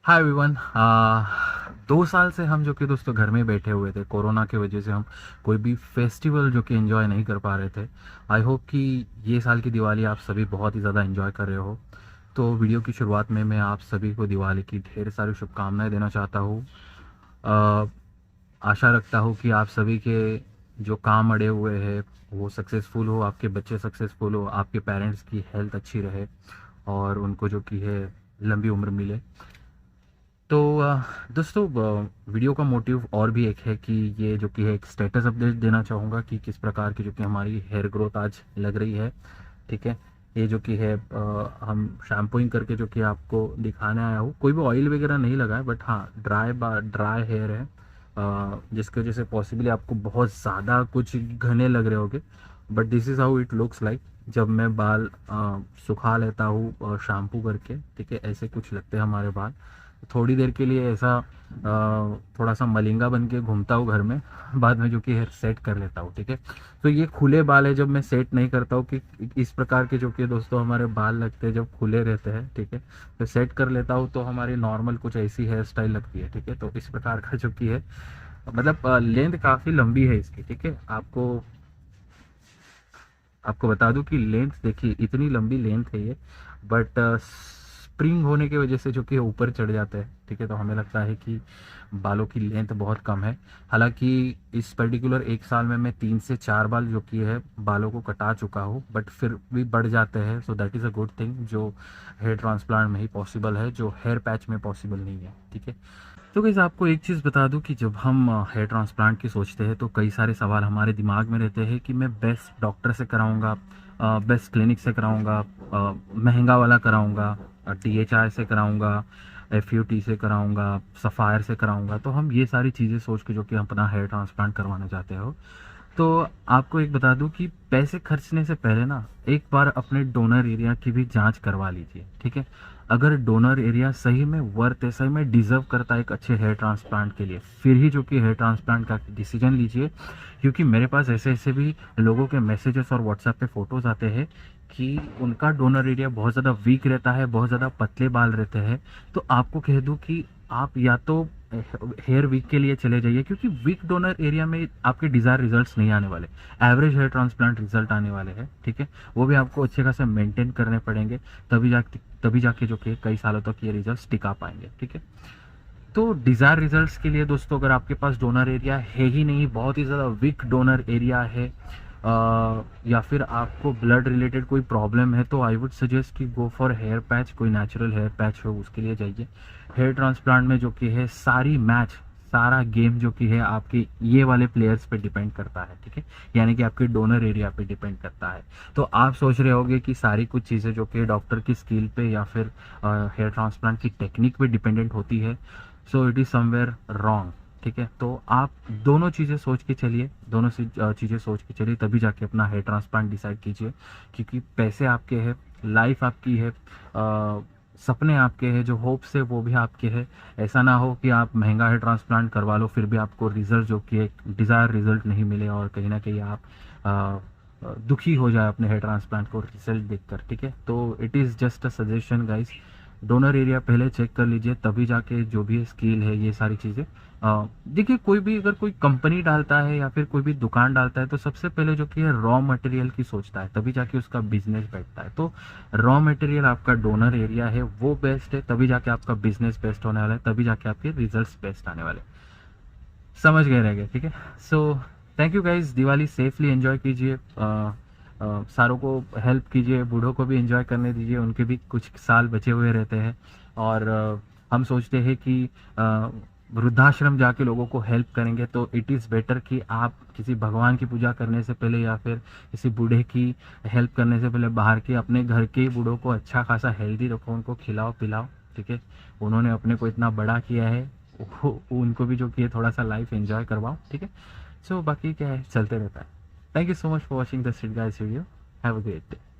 Hi everyone. 2 साल से हम जो कि दोस्तों घर में बैठे हुए थे, कोरोना की वजह से हम कोई भी फेस्टिवल जो कि एंजॉय नहीं कर पा रहे थे। आई होप कि ये साल की दिवाली आप सभी बहुत ही ज़्यादा एंजॉय कर रहे हो। तो वीडियो की शुरुआत में मैं आप सभी को दिवाली की ढेर सारी शुभकामनाएं देना चाहता हूँ। अ, आशा रखता हूँ कि आप सभी के जो काम अड़े हुए हैं वो सक्सेसफुल हो, आपके बच्चे सक्सेसफुल हो, आपके पेरेंट्स की हेल्थ अच्छी रहे और उनको जो कि है लंबी उम्र मिले। तो दोस्तों, वीडियो का मोटिव और भी एक है कि ये जो कि है एक स्टेटस अपडेट देना चाहूँगा कि किस प्रकार की जो कि हमारी हेयर ग्रोथ आज लग रही है। ठीक है। ये जो कि है हम शैम्पूइंग करके जो कि आपको दिखाने आया हूँ। कोई भी ऑयल वगैरह नहीं लगा है, बट हाँ ड्राई हेयर है, जिसकी वजह से पॉसिबली आपको बहुत ज़्यादा कुछ घने लग रहे होंगे। But this is how it looks like जब मैं बाल सुखा लेता हूँ शैम्पू करके। ठीक है, ऐसे कुछ लगते हैं हमारे बाल। थोड़ी देर के लिए ऐसा थोड़ा सा मलिंगा बन के घूमता हूँ घर में, बाद में जो कि हेयर सेट कर लेता हूँ। ठीक है। तो ये खुले बाल है, जब मैं सेट नहीं करता हूँ कि इस प्रकार के जो कि दोस्तों हमारे बाल लगते हैं जब खुले रहते हैं। ठीक है। तो सेट कर लेता हूँ तो हमारी नॉर्मल कुछ ऐसी हेयर स्टाइल लगती है। ठीक है। तो इस प्रकार का जो कि है मतलब लेंथ काफ़ी लंबी है इसकी। ठीक है। आपको आपको बता दूं कि लेंथ देखिए इतनी लंबी लेंथ है ये, बट स्प्रिंग होने की वजह से जो कि ऊपर चढ़ जाता है। ठीक है। तो हमें लगता है कि बालों की लेंथ बहुत कम है। हालांकि इस पर्टिकुलर 1 साल में मैं 3 से 4 बाल जो कि है बालों को कटा चुका हूँ, बट फिर भी बढ़ जाते हैं। So that is a good thing जो हेयर ट्रांसप्लांट में ही पॉसिबल है, जो हेयर पैच में पॉसिबल नहीं है। ठीक है। तो गाइस, आपको एक चीज़ बता दूं कि जब हम हेयर ट्रांसप्लांट की सोचते हैं तो कई सारे सवाल हमारे दिमाग में रहते हैं कि मैं बेस्ट डॉक्टर से कराऊंगा, बेस्ट क्लिनिक से कराऊंगा, महंगा वाला कराऊंगा, DHI से कराऊंगा, FUT से कराऊंगा, सफ़ायर से कराऊंगा। तो हम ये सारी चीज़ें सोच के जो कि अपना हेयर ट्रांसप्लांट करवाना चाहते हो, तो आपको एक बता दूं कि पैसे खर्चने से पहले ना एक बार अपने डोनर एरिया की भी जांच करवा लीजिए। ठीक है। अगर डोनर एरिया सही में वर्थ है, सही में डिजर्व करता है एक अच्छे हेयर ट्रांसप्लांट के लिए, फिर ही जो कि हेयर ट्रांसप्लांट का डिसीजन लीजिए। क्योंकि मेरे पास ऐसे ऐसे भी लोगों के मैसेजेस और व्हाट्सएप पे फ़ोटोज़ आते हैं कि उनका डोनर एरिया बहुत ज़्यादा वीक रहता है, बहुत ज़्यादा पतले बाल रहते हैं। तो आपको कह दूँ कि आप या तो हेयर वीक के लिए चले जाइए, क्योंकि वीक डोनर एरिया में आपके डिज़ायर रिजल्ट्स नहीं आने वाले। एवरेज हेयर ट्रांसप्लांट रिजल्ट आने वाले हैं। ठीक है। वो भी आपको अच्छे खासे मेंटेन करने पड़ेंगे, तभी जाके जो कि कई सालों तक ये रिजल्ट्स टिका पाएंगे। ठीक है। तो डिज़ायर रिजल्ट्स के लिए दोस्तों, अगर आपके पास डोनर एरिया है ही नहीं, बहुत ही ज़्यादा वीक डोनर एरिया है, या फिर आपको ब्लड रिलेटेड कोई प्रॉब्लम है, तो आई वुड सजेस्ट कि गो फॉर हेयर पैच। कोई नेचुरल हेयर पैच हो उसके लिए जाइए। हेयर ट्रांसप्लांट में जो कि है सारी मैच, सारा गेम जो कि है आपके ये वाले प्लेयर्स पे डिपेंड करता है। ठीक है। यानी कि आपके डोनर एरिया पे डिपेंड करता है। तो आप सोच रहे होंगे कि सारी कुछ चीज़ें जो कि डॉक्टर की स्किल पे या फिर हेयर ट्रांसप्लांट की टेक्निक पे डिपेंडेंट होती है, so it is somewhere wrong. ठीक है। तो आप दोनों चीज़ें सोच के चलिए, दोनों चीज़ें सोच के चलिए, तभी जाके अपना हेयर ट्रांसप्लांट डिसाइड कीजिए। क्योंकि पैसे आपके हैं, लाइफ आपकी है, सपने आपके हैं, जो होप्स है वो भी आपके हैं। ऐसा ना हो कि आप महंगा हेयर ट्रांसप्लांट करवा लो, फिर भी आपको रिजल्ट जो कि एक डिज़ायर रिजल्ट नहीं मिले और कहीं ना कहीं आप दुखी हो जाए अपने हेयर ट्रांसप्लांट को रिजल्ट देखकर। ठीक है। तो it is just a suggestion guys, donor area पहले चेक कर लीजिए, तभी जाके जो भी स्किल है ये सारी चीज़ें। देखिए, कोई भी अगर कोई कंपनी डालता है या फिर कोई भी दुकान डालता है तो सबसे पहले जो कि है रॉ मटेरियल की सोचता है, तभी जाके उसका बिजनेस बैठता है। तो रॉ मटेरियल आपका डोनर एरिया है वो बेस्ट है, तभी जाके आपका बिजनेस बेस्ट होने वाला है, तभी जाके आपके रिजल्ट्स बेस्ट आने वाले। समझ गए रहेंगे। ठीक है। So thank you guys, Diwali safely enjoy कीजिए, सारों को हेल्प कीजिए, बूढ़ों को भी एंजॉय करने दीजिए, उनके भी कुछ साल बचे हुए रहते हैं। और हम सोचते हैं कि वृद्धाश्रम जाके लोगों को हेल्प करेंगे, तो इट इज़ बेटर कि आप किसी भगवान की पूजा करने से पहले या फिर किसी बूढ़े की हेल्प करने से पहले बाहर के अपने घर के ही बूढ़ों को अच्छा खासा हेल्दी रखो, उनको खिलाओ पिलाओ। ठीक है। उन्होंने अपने को इतना बड़ा किया है, उनको भी जो कि थोड़ा सा लाइफ एंजॉय करवाओ। ठीक है। सो बाकी क्या है, चलते रहता है। Thank you so much for watching the street guys video. Have a great day.